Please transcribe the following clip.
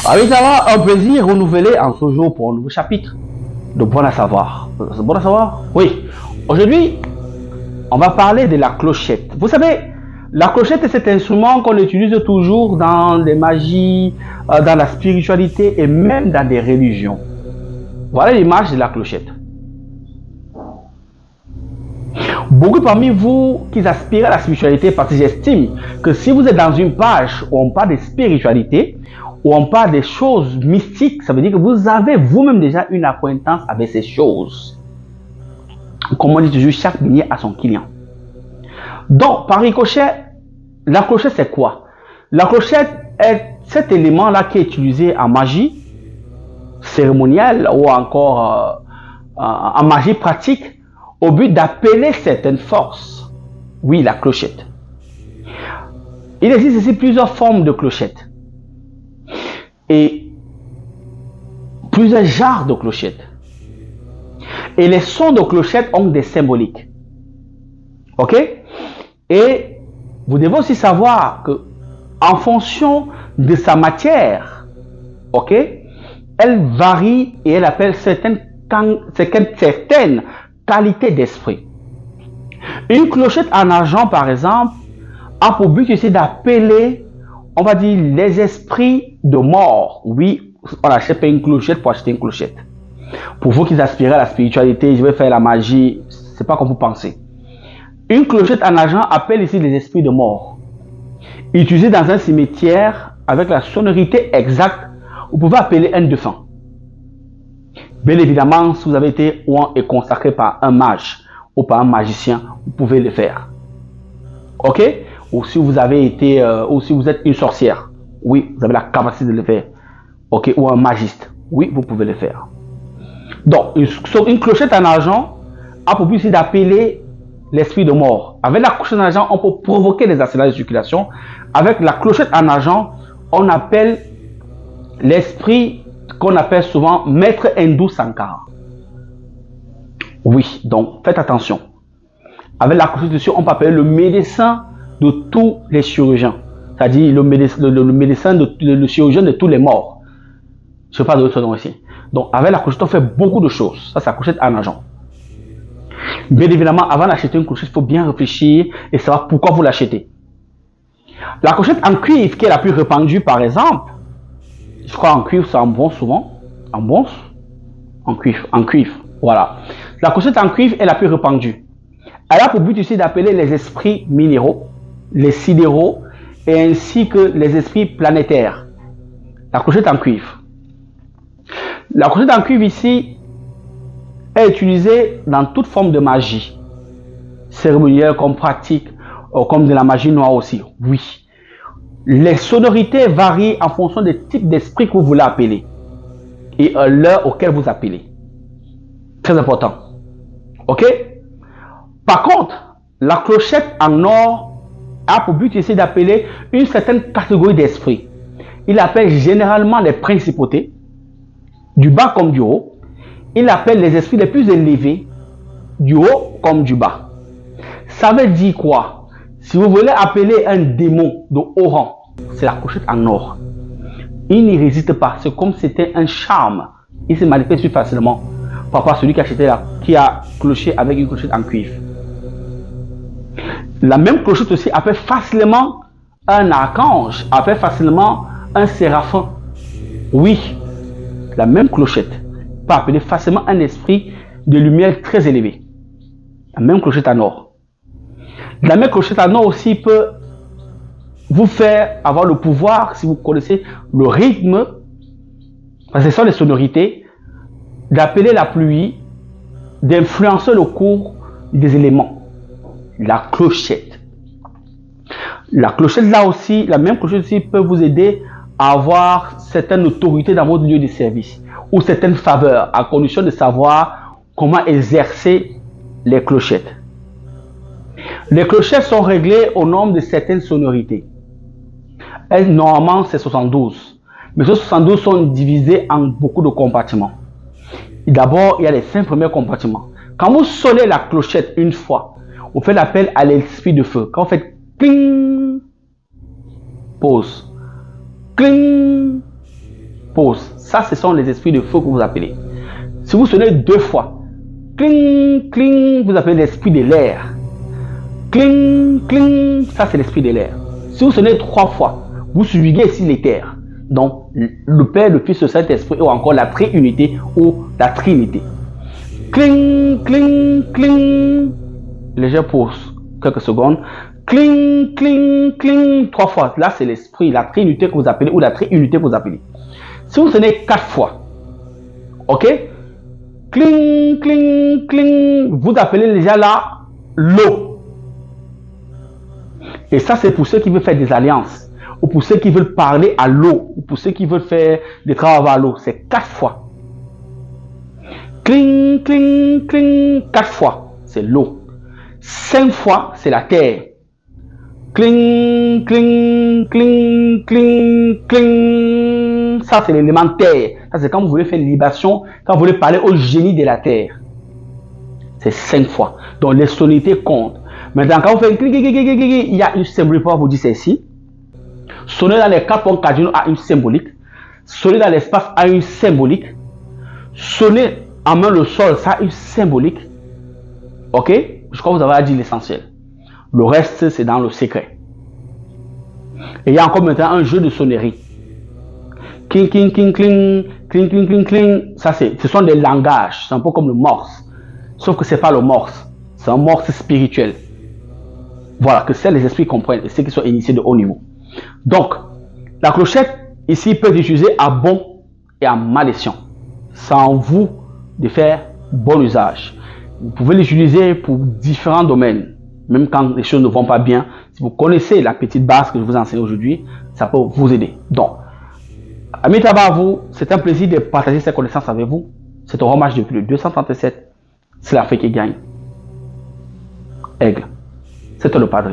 Avec ça, un plaisir renouvelé en ce jour pour un nouveau chapitre de Bon à savoir. Bon à savoir? Oui. Aujourd'hui, on va parler de la clochette. Vous savez, la clochette est cet instrument qu'on utilise toujours dans les magies, dans la spiritualité et même dans des religions. Voilà l'image de la clochette. Beaucoup parmi vous qui aspirent à la spiritualité, parce que j'estime que si vous êtes dans une page où on parle de spiritualité, où on parle des choses mystiques, ça veut dire que vous avez vous-même déjà une acquaintance avec ces choses. Comme on dit toujours, chaque beignet a son client. Donc, par ricochet, la clochette c'est quoi? La clochette est cet élément-là qui est utilisé en magie cérémonielle ou encore en magie pratique au but d'appeler certaines forces. Oui, la clochette. Il existe ici plusieurs formes de clochettes et plusieurs genres de clochettes. Et les sons de clochettes ont des symboliques. Ok? Et vous devez aussi savoir que en fonction de sa matière, ok, elle varie et elle appelle certaines qualités d'esprit. Une clochette en argent, par exemple, a pour but ici d'appeler, on va dire, les esprits de mort. Oui, on n'achète pas une clochette pour acheter une clochette. Pour vous qui aspirez à la spiritualité, je vais faire la magie, c'est pas comme vous pensez. Une clochette en argent appelle ici les esprits de mort. Utilisée dans un cimetière avec la sonorité exacte, vous pouvez appeler un défunt. Bien évidemment, si vous avez été oint et consacré par un mage ou par un magicien, vous pouvez le faire. Ok? Ou si vous avez été, ou si vous êtes une sorcière, oui, vous avez la capacité de le faire. Ok? Ou un magiste, oui, vous pouvez le faire. Donc, une clochette en argent a pour but ici d'appeler l'esprit de mort. Avec la clochette en argent, on peut provoquer des accélérations de circulation. Avec la clochette en argent, on appelle l'esprit qu'on appelle souvent Maître Hindou Sankara. Oui, donc faites attention. Avec la constitution, on peut appeler le médecin de tous les chirurgiens. C'est-à-dire le chirurgien de tous les morts. Je ne sais pas d'autres nom ici. Donc avec la clochette, on fait beaucoup de choses. Ça, c'est la clochette en argent. Bien évidemment, avant d'acheter une clochette, il faut bien réfléchir et savoir pourquoi vous l'achetez. La clochette en cuivre, qui est la plus répandue, par exemple, je crois en cuivre, c'est en bronze souvent. En bronze? En cuivre. Voilà. La clochette en cuivre est la plus répandue. Elle a pour but ici d'appeler les esprits minéraux, les sidéraux et ainsi que les esprits planétaires. La clochette en cuivre. La clochette en cuivre ici est utilisée dans toute forme de magie. Cérémonielle comme pratique, comme de la magie noire aussi. Oui. Les sonorités varient en fonction des types d'esprit que vous voulez appeler et l'heure auquel vous appelez. Très important. Ok? Par contre, la clochette en or a pour but ici d'appeler une certaine catégorie d'esprit. Il appelle généralement les principautés, du bas comme du haut. Il appelle les esprits les plus élevés, du haut comme du bas. Ça veut dire quoi? Si vous voulez appeler un démon de haut rang, c'est la clochette en or. Il n'y résiste pas. C'est comme si c'était un charme. Il se manifeste plus facilement par rapport à celui qui a cloché avec une clochette en cuivre. La même clochette aussi appelle facilement un archange, appelle facilement un séraphin. Oui, la même clochette peut appeler facilement un esprit de lumière très élevé. La même clochette en or. La même clochette en or aussi peut vous faire avoir le pouvoir, si vous connaissez le rythme, parce que ce sont les sonorités, d'appeler la pluie, d'influencer le cours des éléments. La clochette. La clochette là aussi, la même clochette aussi peut vous aider à avoir certaines autorités dans votre lieu de service ou certaines faveurs, à condition de savoir comment exercer les clochettes. Les clochettes sont réglées au nombre de certaines sonorités. Normalement, c'est 72. Mais ces 72 sont divisés en beaucoup de compartiments. D'abord, il y a les 5 premiers compartiments. Quand vous sonnez la clochette une fois, vous faites l'appel à l'esprit de feu. Quand vous faites cling, pause, cling, pause. Ça, ce sont les esprits de feu que vous appelez. Si vous sonnez 2 fois, cling, cling, vous appelez l'esprit de l'air. Cling, cling, ça c'est l'esprit de l'air. Si vous sonnez 3 fois, vous subjuguez ici l'éther. Donc, le Père, le Fils, le Saint-Esprit, ou encore la Trinité ou la Trinité. Cling, cling, cling. Légère pause, quelques secondes. Cling, cling, cling. 3 fois. Là, c'est l'esprit, la Trinité que vous appelez ou la Trinité que vous appelez. Si vous sonnez 4 fois, ok? Cling, cling, cling. Vous appelez déjà là l'eau. Et ça, c'est pour ceux qui veulent faire des alliances, ou pour ceux qui veulent parler à l'eau, ou pour ceux qui veulent faire des travaux à l'eau. C'est 4 fois. Cling, cling, cling. 4 fois, c'est l'eau. 5 fois, c'est la terre. Cling, cling, cling, cling, cling. Ça, c'est l'élément terre. Ça, c'est quand vous voulez faire une libation, quand vous voulez parler au génie de la terre. C'est 5 fois. Donc, les sonorités comptent. Maintenant, quand vous faites cling, cling, cling, cling, il y a une symbolique pour vous dire ceci. Sonner dans les 4 points cardinaux a une symbolique. Sonner dans l'espace a une symbolique. Sonner en main le sol, ça a une symbolique. Ok? Je crois que vous avez dit l'essentiel. Le reste, c'est dans le secret. Et il y a encore maintenant un jeu de sonnerie. Cling, cling, cling, cling, cling, cling, cling, cling. Ça, ce sont des langages. C'est un peu comme le morse. Sauf que ce n'est pas le morse. C'est un morse spirituel. Voilà, que seuls les esprits comprennent et ceux qui sont initiés de haut niveau. Donc, la clochette, ici, peut être utilisée à bon et à mal escient. C'est en vous de faire bon usage. Vous pouvez l'utiliser pour différents domaines. Même quand les choses ne vont pas bien, si vous connaissez la petite base que je vous enseigne aujourd'hui, ça peut vous aider. Donc, amis tabac à vous, c'est un plaisir de partager ces connaissances avec vous. C'est un hommage depuis le 237. C'est l'Afrique qui gagne. Aigle, c'était le padre.